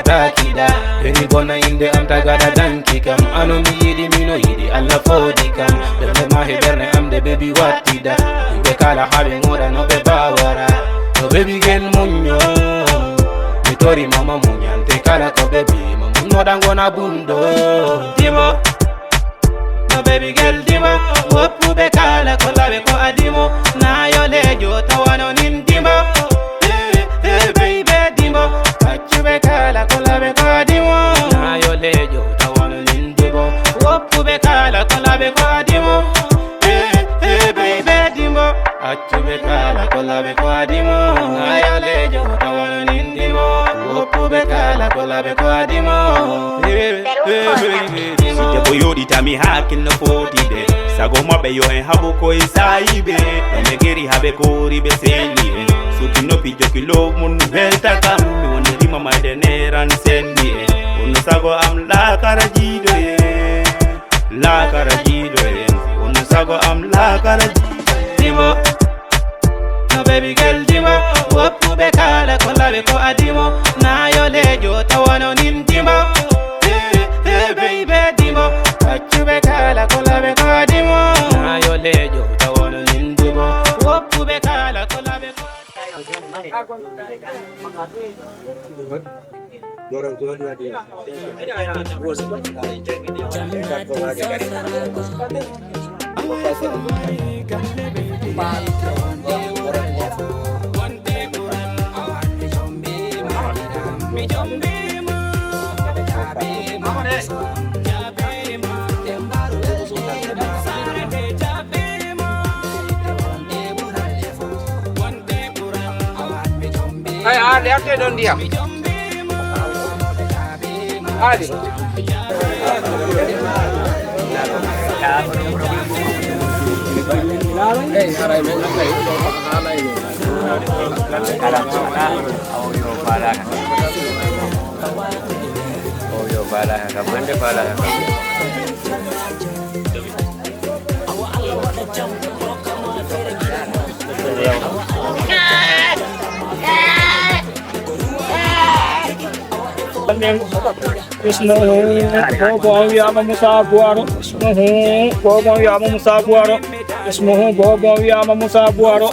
takida. Any gonna in the am tagada danki kam. Anu mi yidi mi no yidi alla fodi kam. Demme ma heberne am the baby watida. Ibe kala habe ngoda no be bawara. No baby girl munyo. Mitori mama munyante kala ko baby. Mamunyo dangona bundo. Dimo. No baby girl dimo. Wopu be kala ko labe ko adimo. Na yo lejo tawano nin dimo. Hey baby dimo. Kachu be kala ko labe ko adimo. Na yo lejo tawano nin dimo. Wopu be kala ko labe ko adimo. Hey baby dimo. Kachu be kala ko labe ko adimo. Na yo lejo tawano nin dimo. Wopu be kala ko labe ko adimo. Hey baby dimo. Boyo di tami hakin na 40 de sago mabe yo en habo ko isaibe no me geri habe ko ribe seni suki no pijo kilo mun velta kam mi woni rima ma de neran seni on sago am la karajido on sago am la karajido dimo no baby girl dimo wopu be kala ko labe ko adimo na yo lejo tawano nin dimo. Hey baby dimo, kachu be kala ko labe ko adimo. Na yo lejo tawano nin dimo. Wopu be kala ko labe ko. Ay, lihat dia don diam. Ali. Aray men apa itu pakala ini. audio bala kamande bala Krishna Bhagavan Vyama Musabuaro Krishna Bhagavan Vyama Musabuaro Krishna Bhagavan Vyama Musabuaro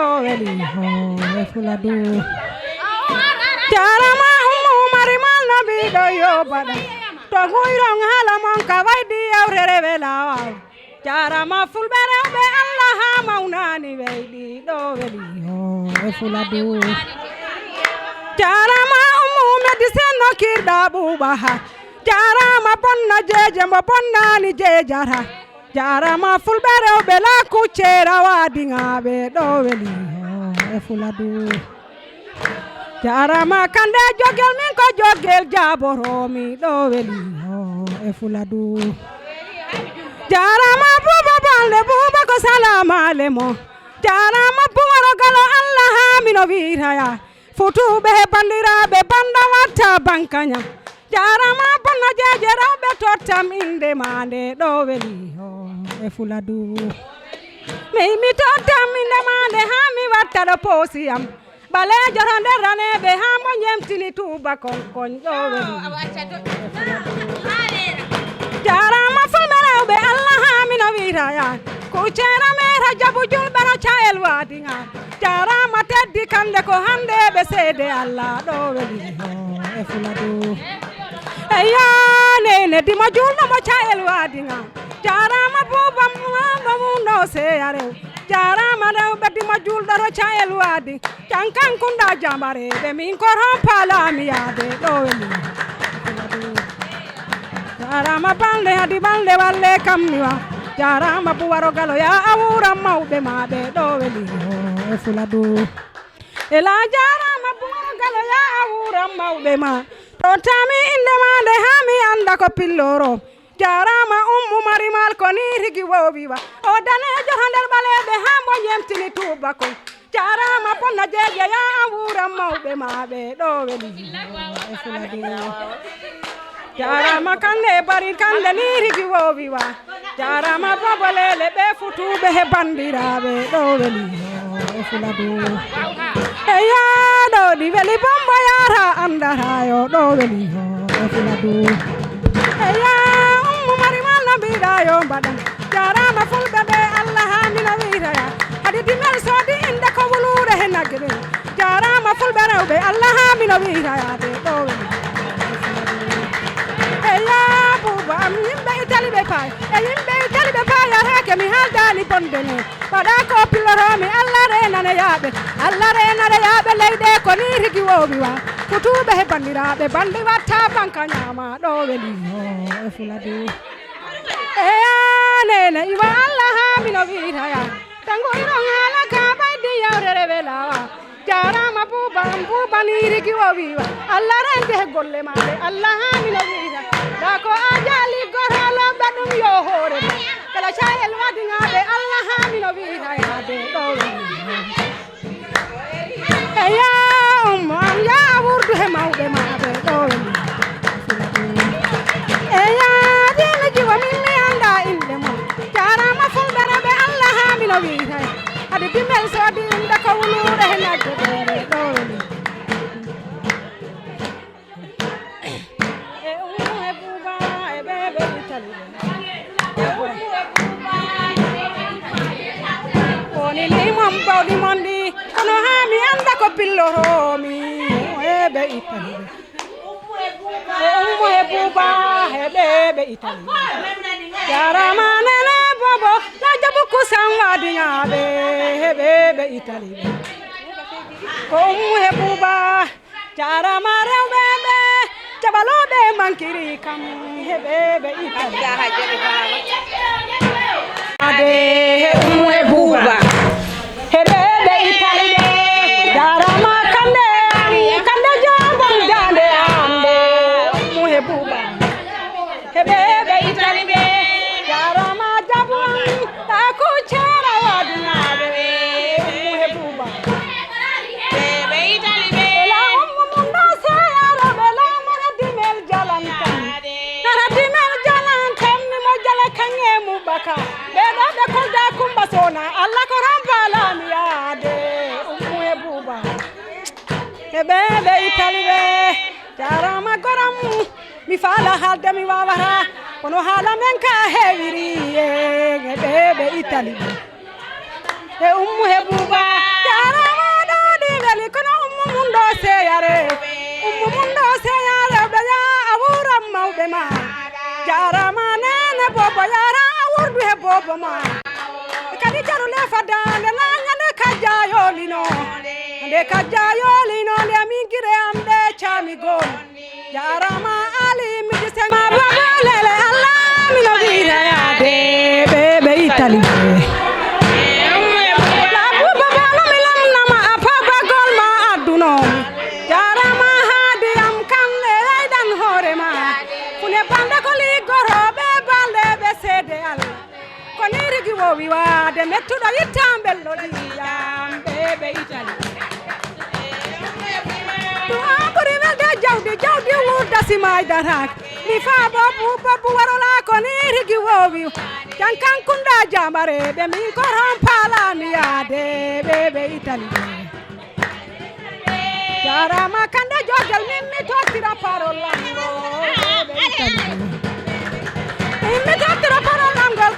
do weli ho e fuladu jarama ummu marimal nabi do yo bada to guirong hala mon ka waydi awrere welawa jarama fulbere be Allah ha maunani waydi do weli ho e fuladu jarama ummu medicine no kirda bubaha jarama bonna jeje mo bonnani jejara jarama fulbere be la kucera wadinga be do weli e fuladu jarama kande jogel min ko jogel jaboromi do weli e fuladu jarama buba balde buba ko salama lemo jarama buwaro galo Allah ha mino wiraya futube bandirabe banda watta bankanya jarama bonna jeje rawbe totam inde mande do weli e fuladu mi totam inde mande ha mi watta do posiyam bale jorande rane be ha mo nyemtili tuba kon do weli jarama fulmere be Allah ha mi no wiraya ko cera me rajabu julbero chael wadinga jarama teddi kande ko hande be sede Allah do weli e fuladu eya nene di ma julno mo chael wadinga jarama buba mamu no se are jarama do be ma juldo ro chael wadi kankan kunda jamare be min ko rompala mi ade do weli jarama balde hadi balde walle kamniwa jarama buwaro galo ya awura mawbe mabe do weli e fuladu ela jarama buwaro galo ya awura mawbe ma to tami inde mande hami anda ko pilloro jarama ummu marimal ko ni rigi wowiwa o dane johondel balebe hambo yemtini tuba ko jarama ponna jeje ya awura mawbe mabe do weli e fuladu jarama kande bari kande ni rigi wowiwa jarama bobolele be futube he bandirabe do weli e fuladu eya do di weli bombo yara andara yo do weli e fuladu eya ummu marimal nabi da yo badan jarama fulbe be Allah ha mina wiraya hadi dimel sodi inde ko wulure he nagre jarama fulbe be Allah ha mina wiraya de do weli eya buba yimbe italibe pay yimbe italibe pay ya hake mi haldani bondene pada ko piloro mi Allah re nane yabe leide ko ni rigi wobiwa kutube he bandirabe bandi watta banka nyama do weli e fuladu eya nene iwa Allah ha mino wiraya tango iro ngala ka baydi yawrere welawa jarama buba ni rigi wobiwa Allah rende golle male Allah ha mino wiraya dako ajali goralo badum yo hore kala chayel wadinga be Allah ha mino wiraya de do eya umman ya wurdu he mawbe mabe do eya dina jiwa minni anda inde mo jarama fulbere be Allah ha mino wiraya ade dimel so di inda ko wulure he nagge do Oni limam bawdi mondi kono ha mi anda ko pilloromi ebe itali ummu e buba ebe itali jarama nene bobo la jabu ko sanwadi ngabe ebe itali ko ummu e buba jarama rewbe jabalobe mankiri kam ebe itali ade ummu e buba hebebe itali jarama kande jabon jande ande ummu e buba hebebe itali jarama jabon ta ko chera wadna be ummu e buba hebebe itali la ummu munda se ara bela maradimel jalan kan ni mo jala kanye mubaka be ko da kumba sona Allah ko rampala mi ade ummu e buba hebebe itali jarama goram mi fala halde mi wawara kono hala men ka hewiri hebebe itali e ummu e buba babo ma kadi jaru le fadande la nyane kajayolino ande kajayolino le mingire amde chami gol jarama ali mi disen ma babo lele allah mi no gira ya de bebe itali la baba no mi lam na ma apa gol ma aduno jarama hadi am kan le dan hore ma kune bande ko li goro be bande be sede allah koniri gi wo wi wa de mettudo yitambello di yam bebe itali to amburi welde jawdi wurda simay darak mi fa babu warola koniri gi wo wi jan kan kunda jamare de min ko ron palani ya de bebe itali jarama kande jodel min mi totira parola bebe itali mi totira parola ngol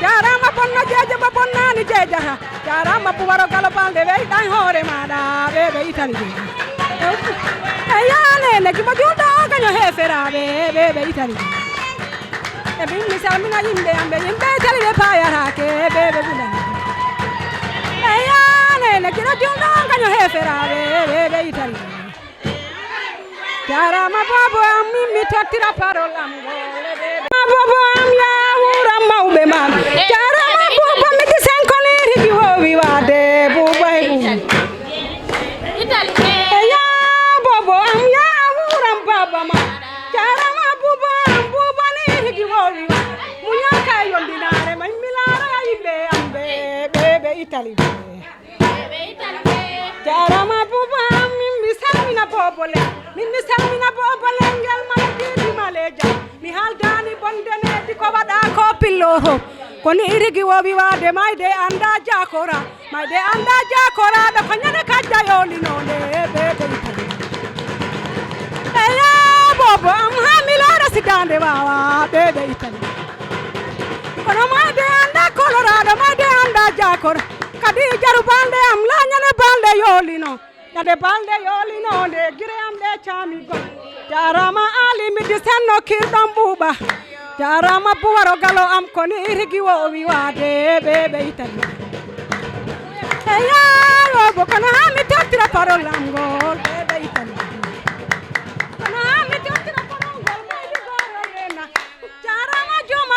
jarama bonna je je bonnani je jaha jarama bu waro galo balde wey dan hore mada bebe itali ayane ne ki majuda ganyo hefera bebe itali e bin misalmina yimbe tali be payara ke bebe budan ayane ne ki majuda ganyo hefera bebe itali jarama babo mi totira parola ngol bebe babo am ya wura mawbe man jarama babo mi ti senkoni rigi wowi wade buba itali ya babo am ya wura baba man jarama buba ni rigi wowi munyaka yondinare man milara yimbe ambe bebe itali jarama buba mi samina bobole ngel maladi maleja mi haldani bondene di ko wada ko pilloho koni irigi wobi wade mayde anda jakora da ko nyane kajja yoli nonde bebe eya bobo am hamilora sidande wawa bebe itali kono mayde anda colorado mayde anda jakora kadi jaru balde am la nyane balde yoli no yade balde yoli nonde gire am de chami go jarama ali mi disenno kirdom buba jarama buwaro galo am koni irigi wo wi wade bebe itali eya robo kono ha mi totira parola ngol bebe itali kono ha mi totira parola ngol maydi goro rena jarama joma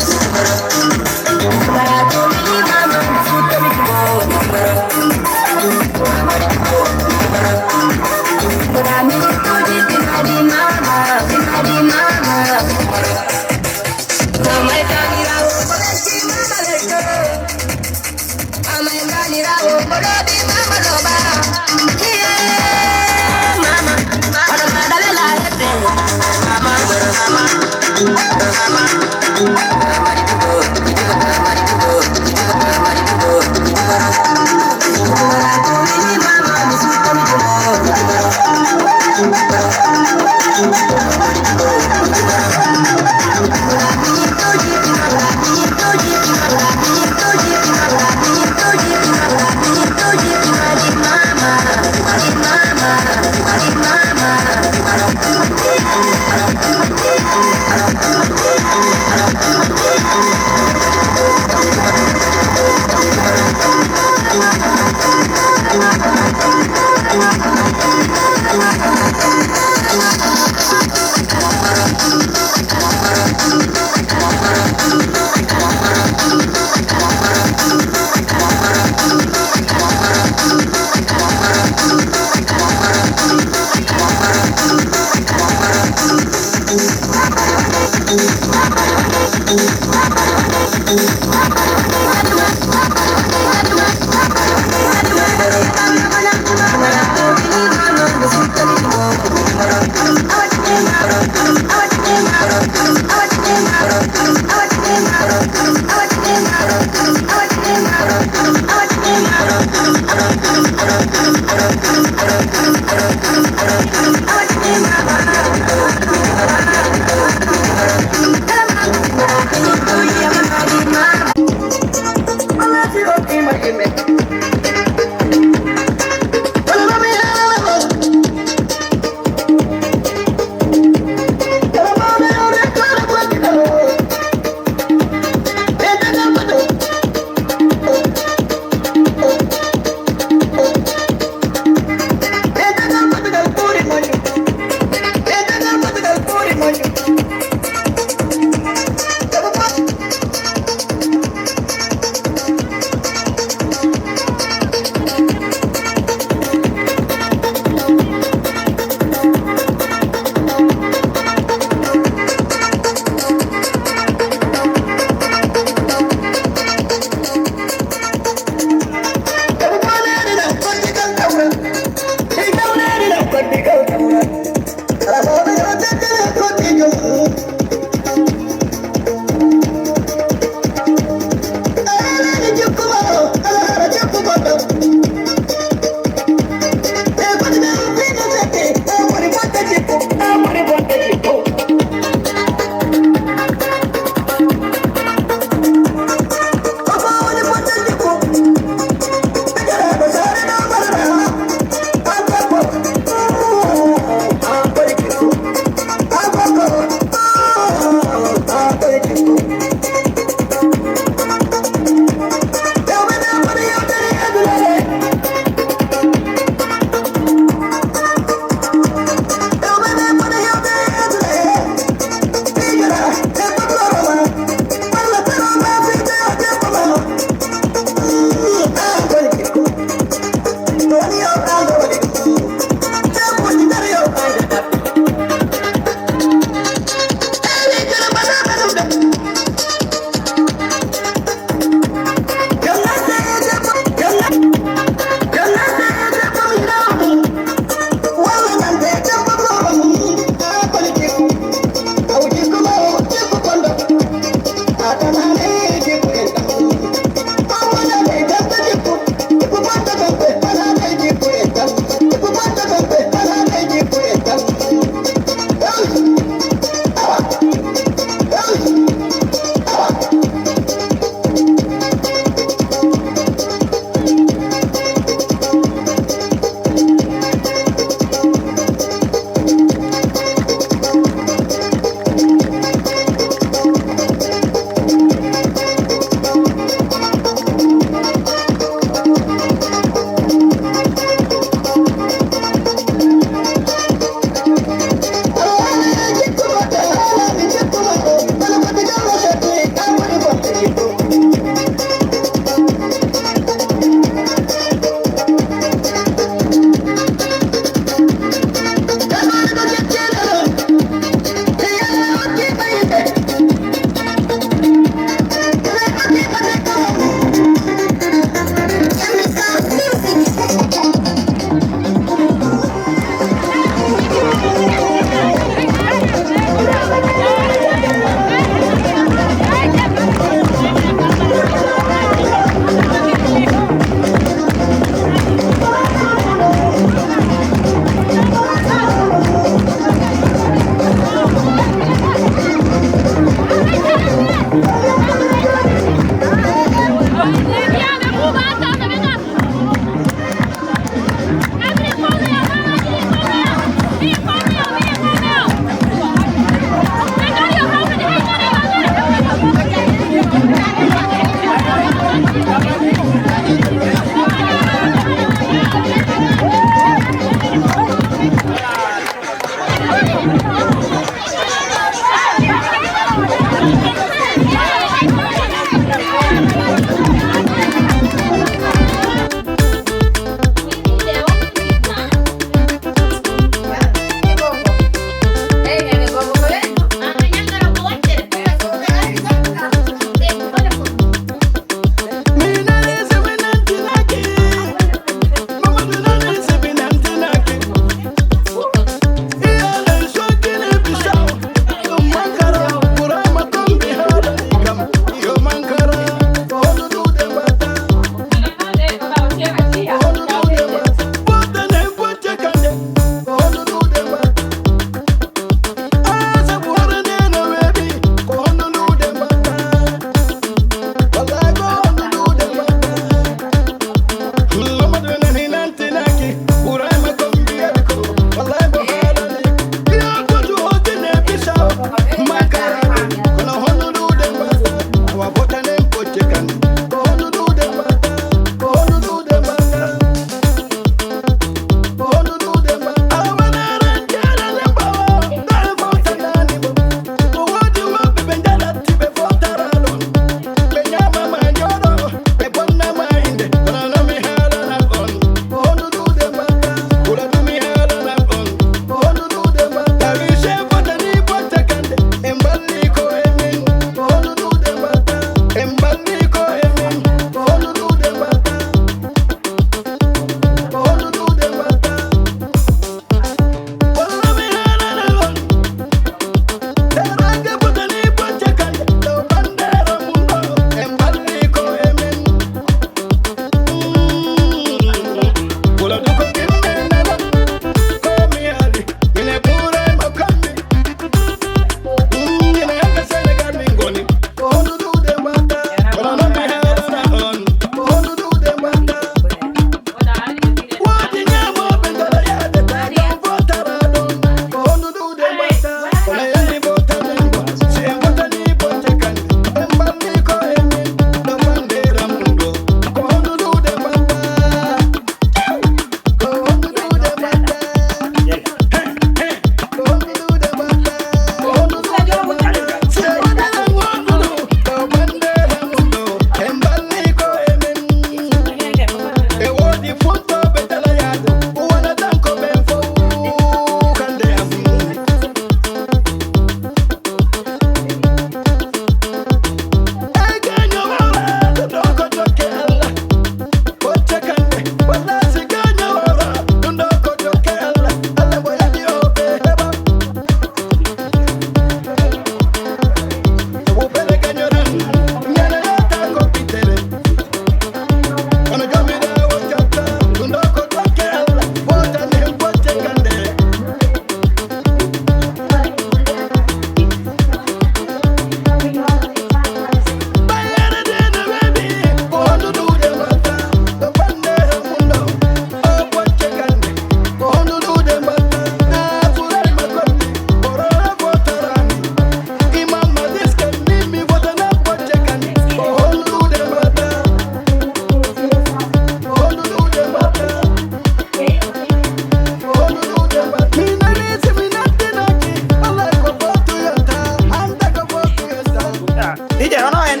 DJ ono en.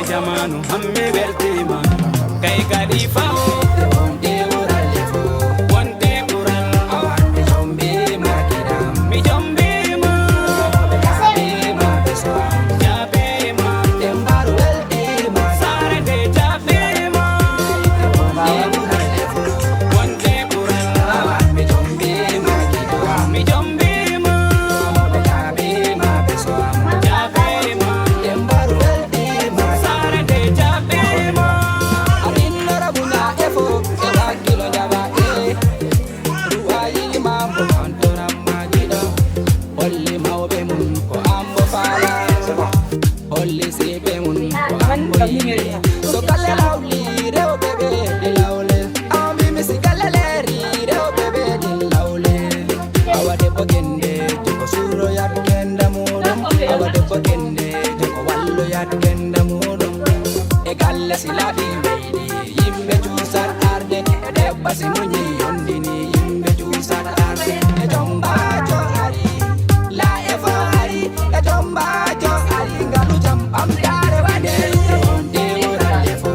Jamanu hamme beltima kay kadi fawo wonde woralefo wonde bural awande jombe makida mi jombe ma be ma beso jabe ma dembar welde ma sare de jabe ma wonde woralefo wonde bural awande jombe makida mi jombe ma jabe ma beso jabe ma dembar welde ma sare de jabe ma arinna rabuna efo e wakilo jaba ruwayi mambo antona magida holli mawbe mun ko ambo fala holli sebe mun ko ambo yiri so kalle lawli rew bebe de lawle ambi misi kalle leri rew bebe de lawle awade bogende ko suro yak kenda mudum awade bogende ko wallo yak kenda mudum e galle siladi meidi yimbe jusar arde de basi munyi yondini yimbe jusar arde e jomba jo ari la e fa ari e jomba jo ari ngalu jam am dare wade wonde worale fo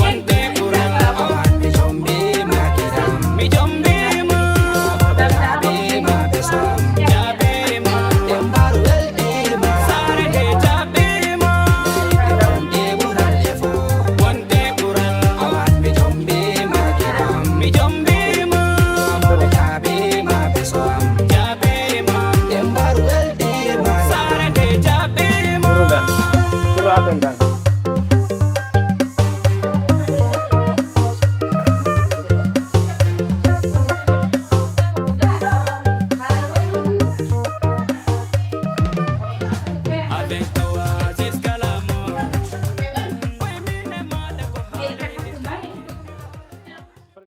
wonde worale awande jombe makida mi jombe ma jabe ma beso jabe ma dembar welde ma sare de jabe ma wonde worale fo wonde worale awande jombe makida mi jombe ma jabe ma beso jabe ma dembar welde ma sare de jabe ma